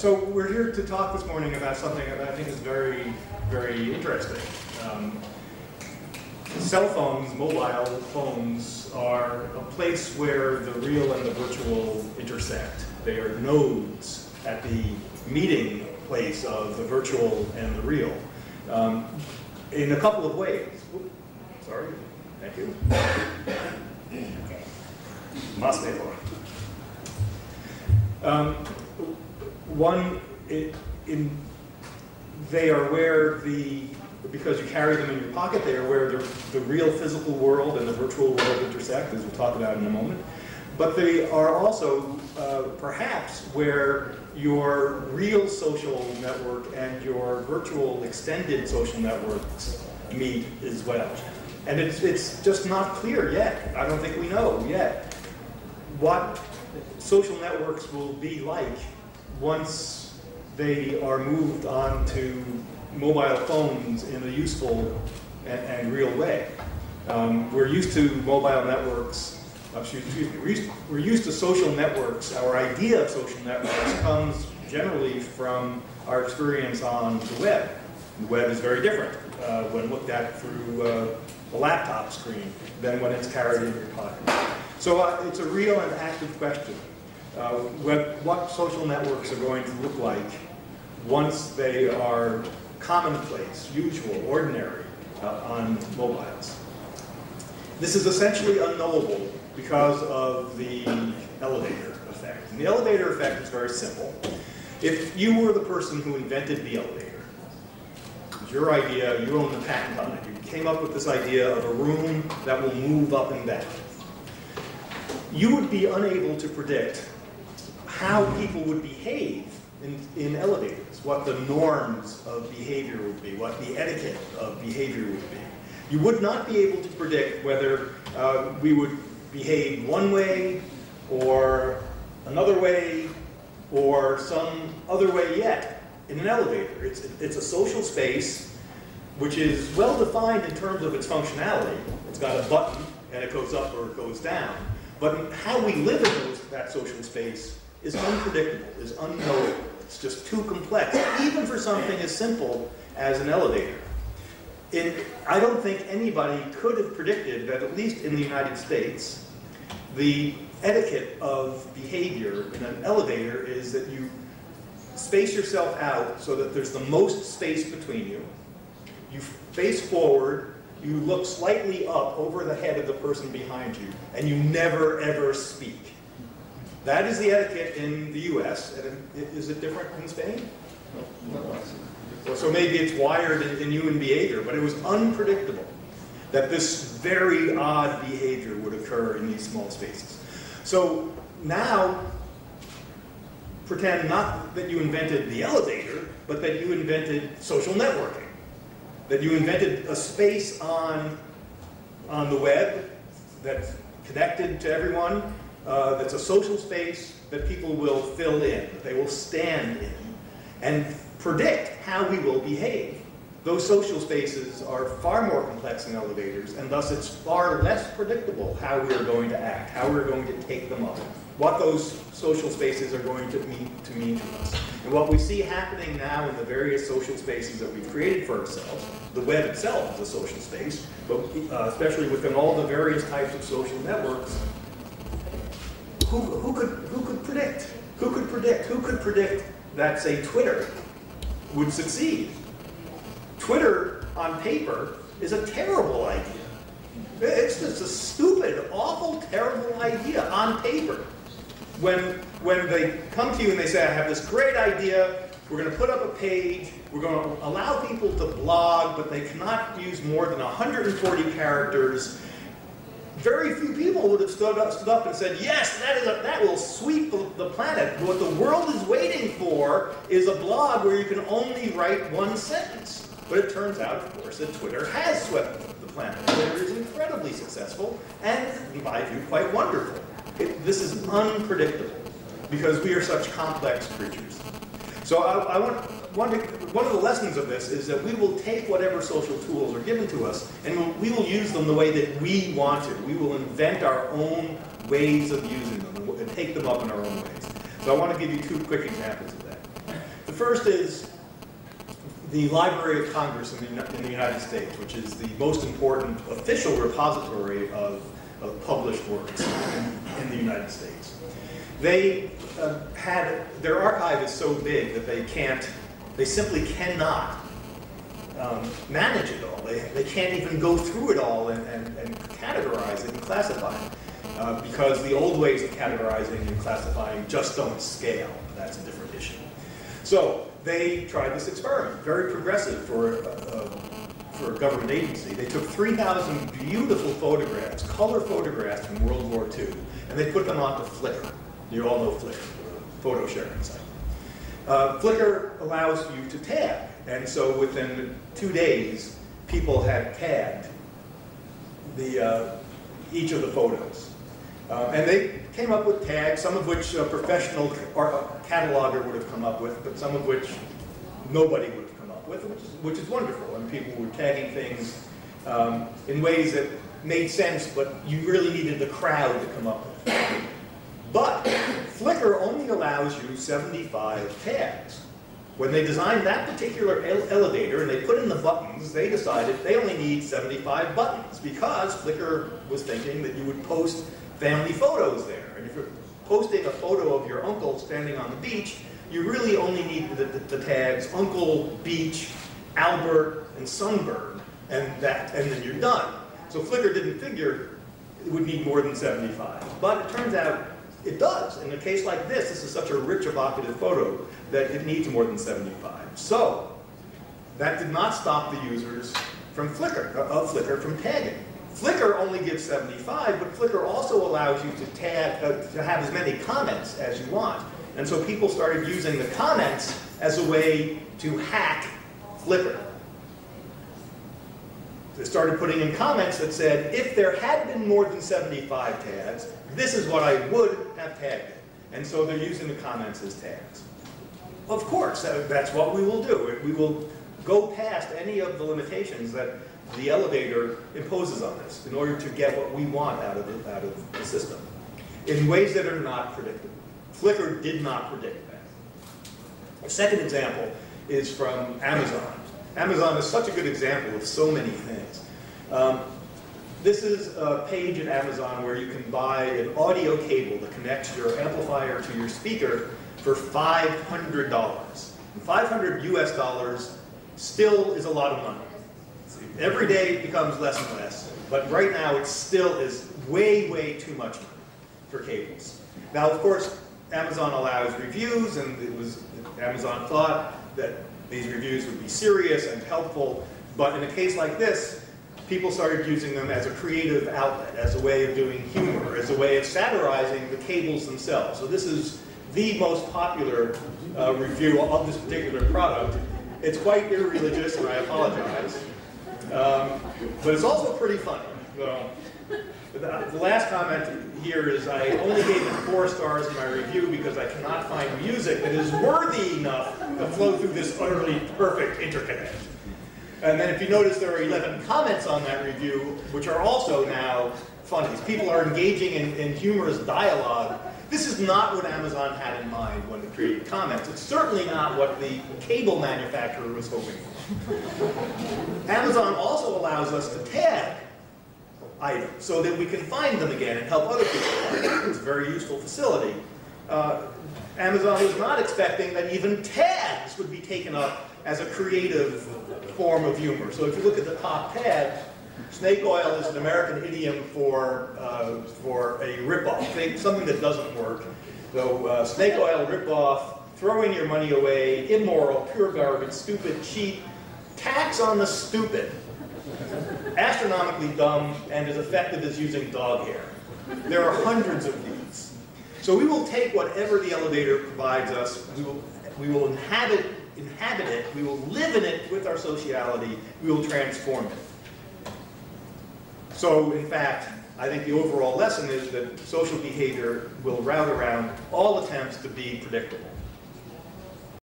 So we're here to talk this morning about something that I think is very, very interesting. Cell phones, mobile phones, are a place where the real and the virtual intersect. They are nodes at the meeting place of the virtual and the real, in a couple of ways. Sorry, thank you. Más mejor. One, they are where because you carry them in your pocket, they are where the real physical world and the virtual world intersect, as we'll talk about in a moment. But they are also perhaps where your real social network and your virtual extended social networks meet as well. And it's just not clear yet. I don't think we know yet what social networks will be like once they are moved on to mobile phones in a useful and real way. We're used to mobile networks, we're used to social networks. Our idea of social networks comes generally from our experience on the web. The web is very different when looked at through a laptop screen than when it's carried in your pocket. So it's a real and active question. What social networks are going to look like once they are commonplace, usual, ordinary on mobiles. This is essentially unknowable because of the elevator effect. And the elevator effect is very simple. If you were the person who invented the elevator, it was your idea, you own the patent on it, you came up with this idea of a room that will move up and down, you would be unable to predict how people would behave in elevators, what the norms of behavior would be, what the etiquette of behavior would be. You would not be able to predict whether we would behave one way or another way or some other way yet in an elevator. It's a social space which is well defined in terms of its functionality. It's got a button and it goes up or it goes down. But how we live in that social space is unpredictable, is unknowable. It's just too complex, even for something as simple as an elevator. I don't think anybody could have predicted that, at least in the United States, the etiquette of behavior in an elevator is that you space yourself out so that there's the most space between you. You face forward, you look slightly up over the head of the person behind you, and you never, ever speak. That is the etiquette in the US. Is it different in Spain? No. So maybe it's wired in human behavior, but it was unpredictable that this very odd behavior would occur in these small spaces. So now, pretend not that you invented the elevator, but that you invented social networking. That you invented a space on the web that's connected to everyone, that's a social space that people will fill in, that they will stand in, and predict how we will behave. Those social spaces are far more complex than elevators, and thus it's far less predictable how we're going to act, how we're going to take them up, what those social spaces are going to mean to us. And what we see happening now in the various social spaces that we've created for ourselves, the web itself is a social space, but especially within all the various types of social networks, who could predict? Who could predict? Who could predict that, say, Twitter would succeed? Twitter, on paper, is a terrible idea. It's just a stupid, awful, terrible idea on paper. When they come to you and they say, I have this great idea, we're going to put up a page, we're going to allow people to blog, but they cannot use more than 140 characters, very few people would have stood up and said, yes, that will sweep the planet. What the world is waiting for is a blog where you can only write one sentence. But it turns out, of course, that Twitter has swept the planet. Twitter is incredibly successful and, in my view, quite wonderful. This is unpredictable because we are such complex creatures. So one of the lessons of this is that we will take whatever social tools are given to us and we will use them the way that we want to. We will invent our own ways of using them and take them up in our own ways. So I want to give you two quick examples of that. first is the Library of Congress in the United States, which is the most important official repository of published works in the United States. They their archive is so big that they simply cannot manage it all. They can't even go through it all and categorize it and classify it, because the old ways of categorizing and classifying just don't scale. That's a different issue. So they tried this experiment, very progressive for a government agency. They took 3,000 beautiful photographs, color photographs from World War II, and they put them onto Flickr. You all know Flickr, the photo sharing site. Flickr allows you to tag, and so within 2 days, people had tagged each of the photos. And they came up with tags, some of which a professional cataloger would have come up with, but some of which nobody would have come up with, which is wonderful. And people were tagging things in ways that made sense, but you really needed the crowd to come up with it. But Flickr only allows you 75 tags. When they designed that particular elevator and they put in the buttons, they decided they only need 75 buttons, because Flickr was thinking that you would post family photos there. And if you're posting a photo of your uncle standing on the beach, you really only need the tags Uncle, Beach, Albert, and Sunburn, and then you're done. So Flickr didn't figure it would need more than 75. But it turns out it does. In a case like this is such a rich, evocative photo that it needs more than 75. So that did not stop the users from Flickr from tagging. Flickr only gives 75, but Flickr also allows you to tag to have as many comments as you want. And so people started using the comments as a way to hack Flickr. They started putting in comments that said, if there had been more than 75 tags, this is what I would have tagged it. And so they're using the comments as tags. Of course, that's what we will do. We will go past any of the limitations that the elevator imposes on us in order to get what we want out of the system in ways that are not predictable. Flickr did not predict that. A second example is from Amazon. Amazon is such a good example of so many things. This is a page at Amazon where you can buy an audio cable that connects your amplifier to your speaker for $500. And 500 US dollars still is a lot of money. Every day it becomes less and less, but right now it still is way, way too much money for cables. Now, of course, Amazon allows reviews, and Amazon thought that these reviews would be serious and helpful, but in a case like this, people started using them as a creative outlet, as a way of doing humor, as a way of satirizing the cables themselves. So this is the most popular review of this particular product. It's quite irreligious, and I apologize. But it's also pretty funny. The last comment here is I only gave it 4 stars in my review because I cannot find music that is worthy enough to flow through this utterly perfect interconnect. And then if you notice, there are 11 comments on that review, which are also now funny. People are engaging in humorous dialogue. This is not what Amazon had in mind when it created comments. It's certainly not what the cable manufacturer was hoping for. Amazon also allows us to tag items so that we can find them again and help other people find them. It's a very useful facility. Amazon was not expecting that even tags would be taken up as a creative form of humor. So if you look at the top tag, snake oil is an American idiom for a ripoff, something that doesn't work. So snake oil ripoff, throwing your money away, immoral, pure garbage, stupid, cheap, tax on the stupid, astronomically dumb, and as effective as using dog hair. There are hundreds of these. So we will take whatever the elevator provides us, we will inhabit it, we will live in it with our sociality, we will transform it. So in fact, I think the overall lesson is that social behavior will route around all attempts to be predictable.